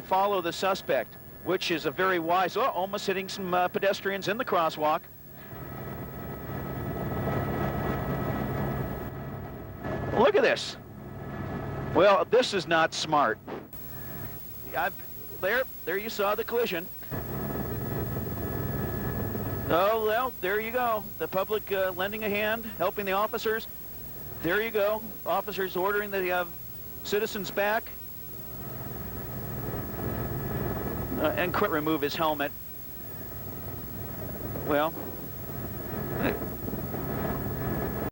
follow the suspect, which is a very wise, almost hitting some pedestrians in the crosswalk. Look at this. Well, this is not smart. There you saw the collision. Oh, well, there you go. The public lending a hand, helping the officers. There you go. Officers ordering the citizens back. And remove his helmet. Well,